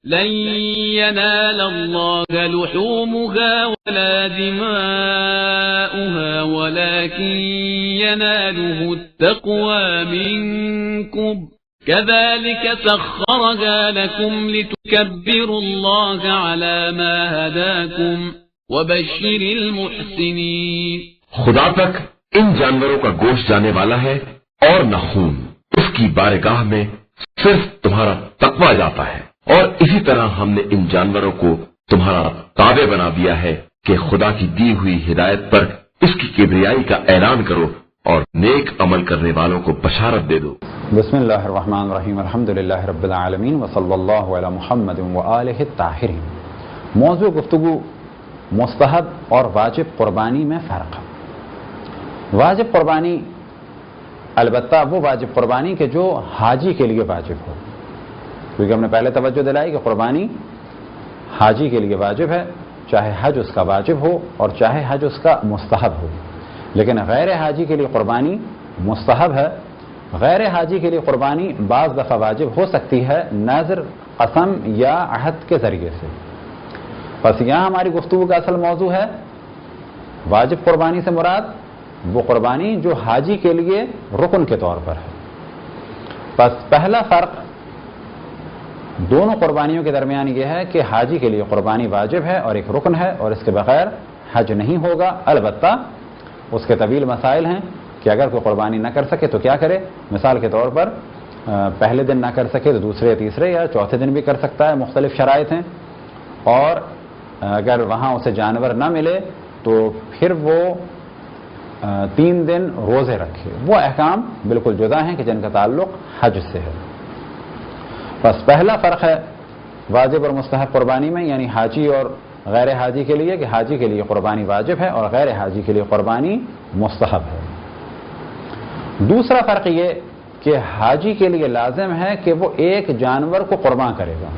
لن ينال الله لحومها ولا دماؤها ولكن يناله التقوى منكم كذلك سخرها لكم لتكبروا الله على ما هداكم وبشر المحسنين. خدا تک ان جانوروں کا گوشت جانے والا ہے اور نہ خون. اس کی بارگاہ میں صرف تمہارا تقوی جاتا ہے. اور اسی طرح ہم نے ان جانوروں کو تمہارا تابع بنا دیا ہے کہ خدا کی دی ہوئی ہدایت پر اس کی کبریائی کا اعلان کرو اور نیک عمل کرنے والوں کو بشارت دے دو. بسم اللہ الرحمن الرحیم. الحمدللہ رب العالمین وصلی اللہ علی محمد وآلہ الطاہرین. موضوع گفتگو مستحب اور واجب قربانی میں فرق. واجب قربانی البتہ وہ واجب قربانی کہ جو حاجی کے لیے واجب ہو، کیونکہ ہم نے پہلے توجہ دلائی کہ قربانی حاجی کے لیے واجب ہے، چاہے حج اس کا واجب ہو اور چاہے حج اس کا مستحب ہو. لیکن غیر حاجی کے لیے قربانی مستحب ہے. غیر حاجی کے لیے قربانی بعض دفعہ واجب ہو سکتی ہے نذر، قسم یا عہد کے ذریعے سے. بس یہاں ہماری گفتگو کا اصل موضوع ہے واجب قربانی سے مراد وہ قربانی جو حاجی کے لیے رکن کے طور پر ہے. بس پہلا فرق دونوں قربانیوں کے درمیان یہ ہے کہ حاجی کے لیے قربانی واجب ہے اور ایک رکن ہے اور اس کے بغیر حج نہیں ہوگا. البتہ اس کے طویل مسائل ہیں کہ اگر کوئی قربانی نہ کر سکے تو کیا کرے. مثال کے طور پر پہلے دن نہ کر سکے تو دوسرے تیسرے یا چوتھے دن بھی کر سکتا ہے. مختلف شرائط ہیں. اور اگر وہاں اسے جانور نہ ملے تو پھر وہ 3 دن روزے رکھے. وہ احکام بالکل جدا ہیں کہ جن کا تعلق حج سے ہے. بس پہلا فرق ہے واجب اور مستحب قربانی میں، یعنی حاجی اور غیر حاجی کے لیے، کہ حاجی کے لیے قربانی واجب ہے اور غیر حاجی کے لیے قربانی مستحب ہے. دوسرا فرق یہ کہ حاجی کے لیے لازم ہے کہ وہ ایک جانور کو قربان کرے گا.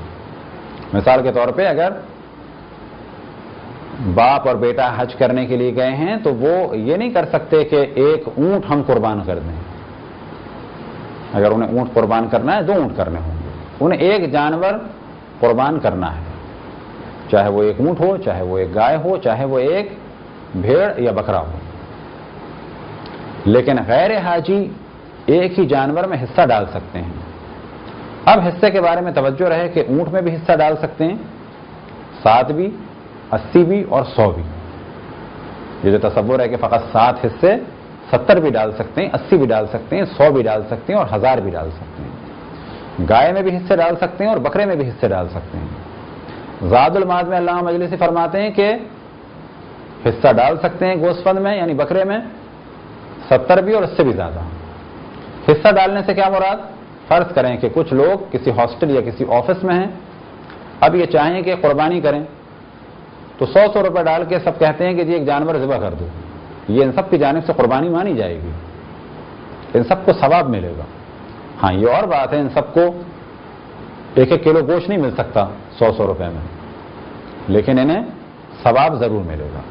مثال کے طور پہ اگر باپ اور بیٹا حج کرنے کے لیے گئے ہیں تو وہ یہ نہیں کر سکتے کہ ایک اونٹ ہم قربان کر دیں. اگر انہیں اونٹ قربان کرنا ہے 2 اونٹ کرنے ہوں گے. انہیں ایک جانور قربان کرنا ہے، چاہے وہ ایک اونٹ ہو، چاہے وہ ایک گائے ہو، چاہے وہ ایک بھیڑ یا بکرا ہو. لیکن غیر حاجی ایک ہی جانور میں حصہ ڈال سکتے ہیں. اب حصے کے بارے میں توجہ رہے کہ اونٹ میں بھی حصہ ڈال سکتے ہیں، 7 بھی، 80 بھی اور 100 بھی. یہ جو تصور ہے کہ فقط 7 حصے 70 بھی ڈال سکتے ہیں، 80 بھی ڈال سکتے ہیں، 100 بھی ڈال سکتے ہیں اور 1000 بھی ڈال سکتے ہیں. گائے میں بھی حصے ڈال سکتے ہیں اور بکرے میں بھی حصے ڈال سکتے ہیں. زاد المعاد میں علامہ مجلسی فرماتے ہیں کہ حصہ ڈال سکتے ہیں گوشت فند میں یعنی بکرے میں 70 بھی اور اس سے بھی زیادہ. حصہ ڈالنے سے کیا مراد؟ فرض کریں کہ کچھ لوگ کسی ہاسٹل یا کسی آفس میں ہیں، اب یہ چاہیں کہ قربانی کریں تو 100 روپے ڈال کے سب کہتے ہیں کہ جی ایک جانور ذبح کر دو. یہ ان سب کی جانب سے قربانی مانی جائے گی، ان سب کو ثواب ملے گا. ہاں یہ اور بات ہے ان سب کو 1-1 کلو گوشت نہیں مل سکتا 100 روپے میں، لیکن انہیں ثواب ضرور ملے گا.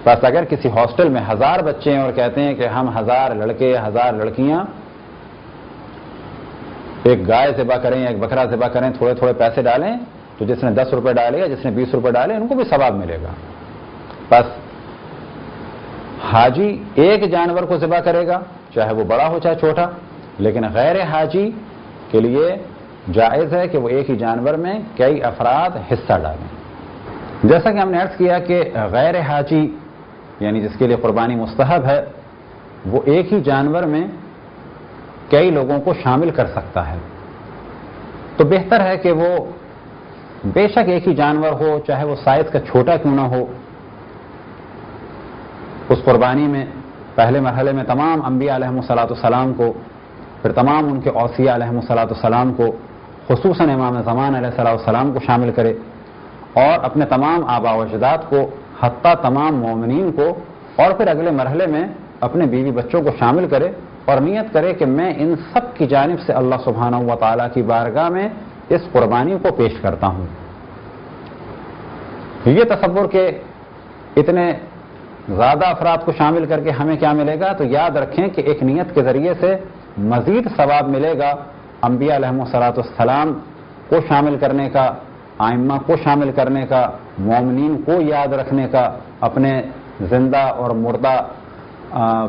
بس اگر کسی ہاسٹل میں 1000 بچے ہیں اور کہتے ہیں کہ ہم 1000 لڑکے 1000 لڑکیاں ایک گائے ذبح کریں ایک بکرا ذبح کریں، تھوڑے تھوڑے پیسے ڈالیں تو جس نے 10 روپے ڈالے یا جس نے 20 روپے ڈالے ان کو بھی ثواب ملے گا. بس حاجی ایک جانور کو ذبح کرے گا چاہے وہ بڑا ہو چاہے چھوٹا، لیکن غیر حاجی کے لیے جائز ہے کہ وہ ایک ہی جانور میں کئی افراد حصہ ڈالیں. جیسا کہ ہم نے عرض کیا کہ غیر حاجی یعنی جس کے لیے قربانی مستحب ہے وہ ایک ہی جانور میں کئی لوگوں کو شامل کر سکتا ہے. تو بہتر ہے کہ وہ بے شک ایک ہی جانور ہو چاہے وہ سائز کا چھوٹا کیوں نہ ہو. اس قربانی میں پہلے مرحلے میں تمام انبیاء علیہم السلام کو، پھر تمام ان کے اوصیاء علیہم السلام کو، خصوصاً امام زمان علیہ السلام کو شامل کرے اور اپنے تمام آباء و اجداد کو، حتیٰ تمام مومنین کو، اور پھر اگلے مرحلے میں اپنے بیوی بچوں کو شامل کرے اور نیت کرے کہ میں ان سب کی جانب سے اللہ سبحانہ و تعالیٰ کی بارگاہ میں اس قربانی کو پیش کرتا ہوں. یہ تصور کہ اتنے زیادہ افراد کو شامل کر کے ہمیں کیا ملے گا، تو یاد رکھیں کہ ایک نیت کے ذریعے سے مزید ثواب ملے گا انبیاء علیہم السلام کو شامل کرنے کا آئمہ کو شامل کرنے کا، مومنین کو یاد رکھنے کا، اپنے زندہ اور مردہ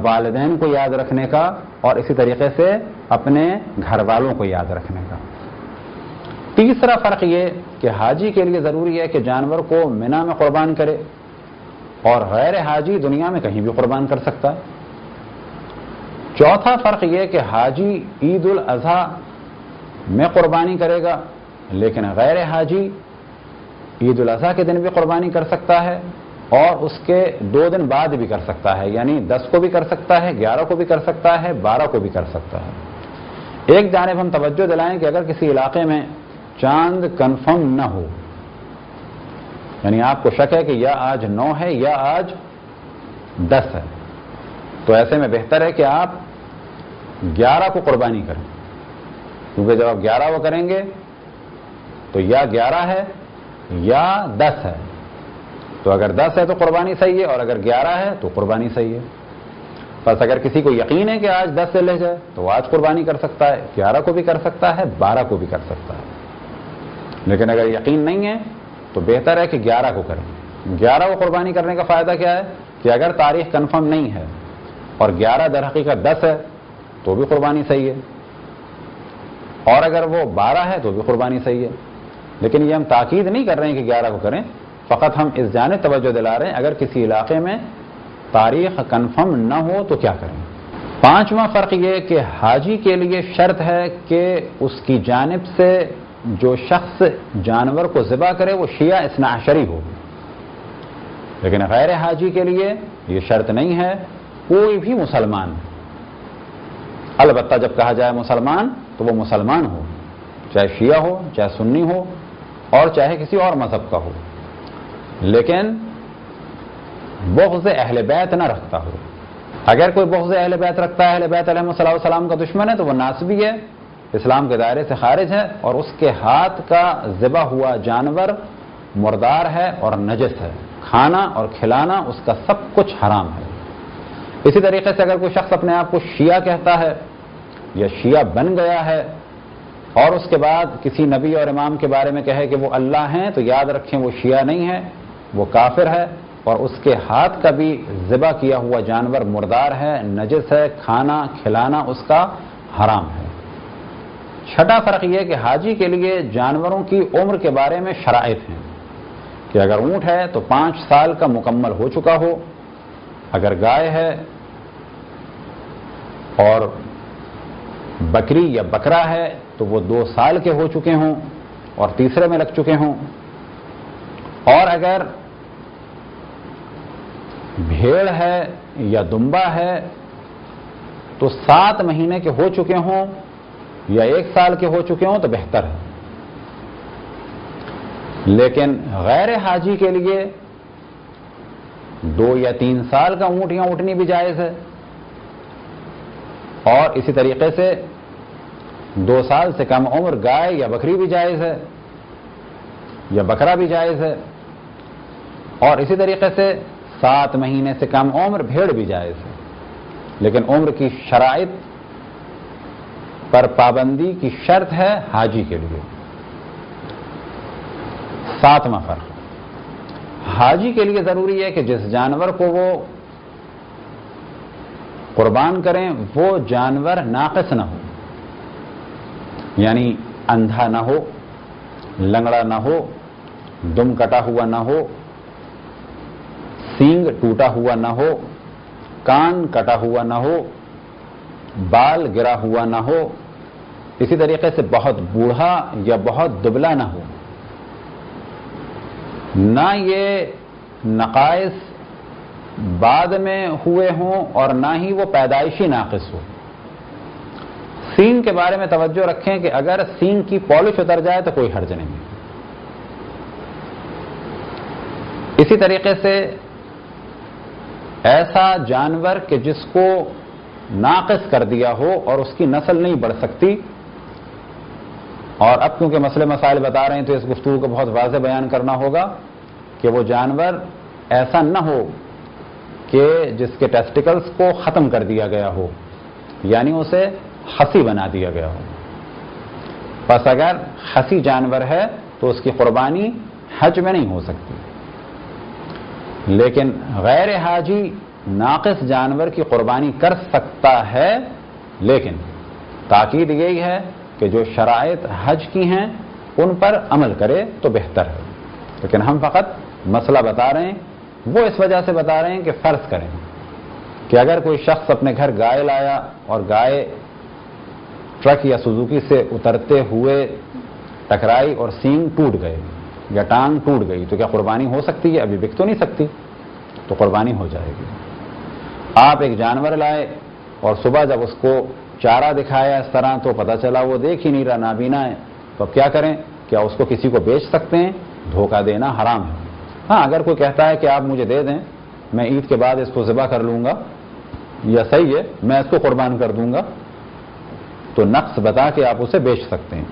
والدین کو یاد رکھنے کا، اور اسی طریقے سے اپنے گھر والوں کو یاد رکھنے کا۔ تیسرا فرق یہ کہ حاجی کے لیے ضروری ہے کہ جانور کو منا میں قربان کرے، اور غیر حاجی دنیا میں کہیں بھی قربان کر سکتا ہے۔ چوتھا فرق یہ کہ حاجی عید الاضحیٰ میں قربانی کرے گا، لیکن غیر حاجی عید الاضحیٰ کے دن بھی قربانی کر سکتا ہے، اور اس کے 2 دن بعد بھی کر سکتا ہے، یعنی 10 کو بھی کر سکتا ہے، 11 کو بھی کر سکتا ہے، 12 کو بھی کر سکتا ہے۔ ایک جانب ہم توجہ دلائیں کہ اگر کسی علاقے میں چاند کنفرم نہ ہو، یعنی آپ کو شک ہے کہ یا آج 9 ہے یا آج 10 ہے، تو ایسے میں بہتر ہے کہ آپ 11 کو قربانی کریں، کیونکہ جب آپ 11 کو کریں گے تو یا 11 ہے یا 10 ہے، تو اگر 10 ہے تو قربانی صحیح ہے، اور اگر 11 ہے تو قربانی صحیح ہے۔ بس اگر کسی کو یقین ہے کہ آج 10 سے لے جائے تو آج قربانی کر سکتا ہے، 11 کو بھی کر سکتا ہے، 12 کو بھی کر سکتا ہے، لیکن اگر یقین نہیں ہے تو بہتر ہے کہ 11 کو کریں۔ 11 کو قربانی کرنے کا فائدہ کیا ہے کہ اگر تاریخ کنفرم نہیں ہے اور 11 در حقیقت 10 ہے تو بھی قربانی صحیح ہے، اور اگر وہ 12 ہے تو بھی قربانی صحیح ہے۔ لیکن یہ ہم تاکید نہیں کر رہے ہیں کہ 11 کو کریں، فقط ہم اس جانب توجہ دلا رہے ہیں اگر کسی علاقے میں تاریخ کنفرم نہ ہو تو کیا کریں۔ پانچواں فرق یہ کہ حاجی کے لیے شرط ہے کہ اس کی جانب سے جو شخص جانور کو ذبح کرے وہ شیعہ اثنا عشری ہو، لیکن غیر حاجی کے لیے یہ شرط نہیں ہے، کوئی بھی مسلمان، البتہ جب کہا جائے مسلمان تو وہ مسلمان ہو، چاہے شیعہ ہو، چاہے سنی ہو، اور چاہے کسی اور مذہب کا ہو، لیکن بغض اہل بیت نہ رکھتا ہو۔ اگر کوئی بغض اہل بیت رکھتا ہے، اہل بیت علیہ السلام کا دشمن ہے، تو وہ ناسبی ہے، اسلام کے دائرے سے خارج ہے، اور اس کے ہاتھ کا ذبح ہوا جانور مردار ہے اور نجس ہے، کھانا اور کھلانا اس کا سب کچھ حرام ہے۔ اسی طریقے سے اگر کوئی شخص اپنے آپ کو شیعہ کہتا ہے یا شیعہ بن گیا ہے اور اس کے بعد کسی نبی اور امام کے بارے میں کہے کہ وہ اللہ ہیں، تو یاد رکھیں وہ شیعہ نہیں ہے، وہ کافر ہے، اور اس کے ہاتھ کا بھی ذبح کیا ہوا جانور مردار ہے، نجس ہے، کھانا کھلانا اس کا حرام ہے۔ چھٹا فرق یہ کہ حاجی کے لیے جانوروں کی عمر کے بارے میں شرائط ہیں کہ اگر اونٹ ہے تو 5 سال کا مکمل ہو چکا ہو، اگر گائے ہے اور بکری یا بکرا ہے تو وہ 2 سال کے ہو چکے ہوں اور تیسرے میں لگ چکے ہوں، اور اگر بھیڑ ہے یا دمبا ہے تو 7 مہینے کے ہو چکے ہوں یا 1 سال کے ہو چکے ہوں تو بہتر ہے۔ لیکن غیر حاجی کے لیے 2 یا 3 سال کا اونٹ یا اونٹنی بھی جائز ہے، اور اسی طریقے سے 2 سال سے کم عمر گائے یا بکری بھی جائز ہے یا بکرا بھی جائز ہے، اور اسی طریقے سے 7 مہینے سے کم عمر بھیڑ بھی جائز ہے، لیکن عمر کی شرائط پر پابندی کی شرط ہے حاجی کے لیے۔ 7واں فرق، حاجی کے لیے ضروری ہے کہ جس جانور کو وہ قربان کریں وہ جانور ناقص نہ ہو، یعنی اندھا نہ ہو، لنگڑا نہ ہو، دم کٹا ہوا نہ ہو، سینگ ٹوٹا ہوا نہ ہو، کان کٹا ہوا نہ ہو، بال گرا ہوا نہ ہو، اسی طریقے سے بہت بوڑھا یا بہت دبلا نہ ہو، نہ یہ نقائص بعد میں ہوئے ہوں اور نہ ہی وہ پیدائشی ناقص ہو۔ سینگ کے بارے میں توجہ رکھیں کہ اگر سینگ کی پالش اتر جائے تو کوئی حرج نہیں۔ اسی طریقے سے ایسا جانور کہ جس کو ناقص کر دیا ہو اور اس کی نسل نہیں بڑھ سکتی، اور اب کیونکہ مسئلے مسائل بتا رہے ہیں تو اس گفتگو کو بہت واضح بیان کرنا ہوگا کہ وہ جانور ایسا نہ ہو کہ جس کے ٹیسٹیکلز کو ختم کر دیا گیا ہو، یعنی اسے خسی بنا دیا گیا ہو۔ بس اگر خسی جانور ہے تو تو اس کی قربانی حج میں نہیں ہو سکتی، لیکن غیر حاجی ناقص جانور کی قربانی کر سکتا ہے، لیکن تاکید یہی ہے کہ جو شرائط حج کی ہیں ان پر عمل کرے تو بہتر ہے۔ لیکن ہم فقط مسئلہ بتا رہے ہیں، وہ اس وجہ سے بتا رہے ہیں کہ فرض کریں کہ اگر کوئی شخص اپنے گھر گائے لایا اور گائے ٹرک یا سوزوکی سے اترتے ہوئے ٹکرائی اور سینگ ٹوٹ گئے یا ٹانگ ٹوٹ گئی، تو کیا قربانی ہو سکتی ہے؟ ابھی بک تو نہیں سکتی، تو قربانی ہو جائے گی۔ آپ ایک جانور لائے اور صبح جب اس کو چارہ دکھایا اس طرح تو پتہ چلا وہ دیکھ ہی نہیں رہا، نابینا ہے، تو اب کیا کریں؟ کیا اس کو کسی کو بیچ سکتے ہیں؟ دھوکہ دینا حرام ہے۔ ہاں، اگر کوئی کہتا ہے کہ آپ مجھے دے دیں، میں عید کے بعد اس کو ذبح کر لوں گا، یا صحیح ہے میں اس کو قربان کر دوں گا، تو نقص بتا کے آپ اسے بیچ سکتے ہیں۔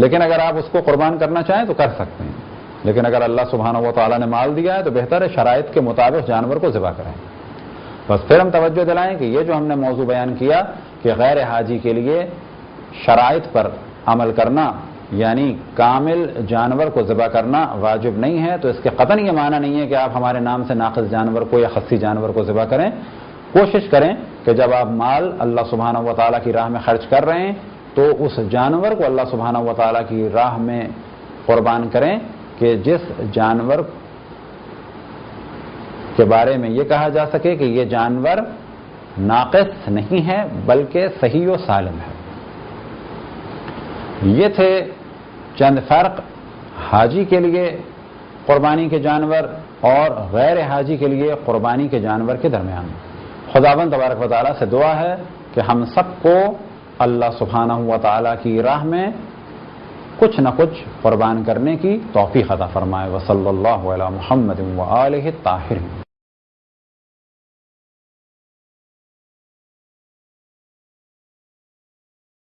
لیکن اگر آپ اس کو قربان کرنا چاہیں تو کر سکتے ہیں، لیکن اگر اللہ سبحانہ و تعالیٰ نے مال دیا ہے تو بہتر ہے شرائط کے مطابق جانور کو ذبح کریں۔ بس پھر ہم توجہ دلائیں کہ یہ جو ہم نے موضوع بیان کیا کہ غیر حاجی کے لیے شرائط پر عمل کرنا یعنی کامل جانور کو ذبح کرنا واجب نہیں ہے، تو اس کے قطعاً یہ معنی نہیں ہے کہ آپ ہمارے نام سے ناقص جانور کو یا خصی جانور کو ذبح کریں۔ کوشش کریں کہ جب آپ مال اللہ سبحانہ و تعالیٰ کی راہ میں خرچ کر رہے ہیں تو اس جانور کو اللہ سبحانہ و تعالیٰ کی راہ میں قربان کریں کہ جس جانور کے بارے میں یہ کہا جا سکے کہ یہ جانور ناقص نہیں ہے بلکہ صحیح و سالم ہے۔ یہ تھے چند فرق حاجی کے لیے قربانی کے جانور اور غیر حاجی کے لیے قربانی کے جانور کے درمیان۔ خداوند تبارک و تعالیٰ سے دعا ہے کہ ہم سب کو اللہ سبحانہ و تعالیٰ کی راہ میں کچھ نہ کچھ قربان کرنے کی توفیق عطا فرمائے۔ وصلی اللہ علی محمد و آلہ الطاہرین۔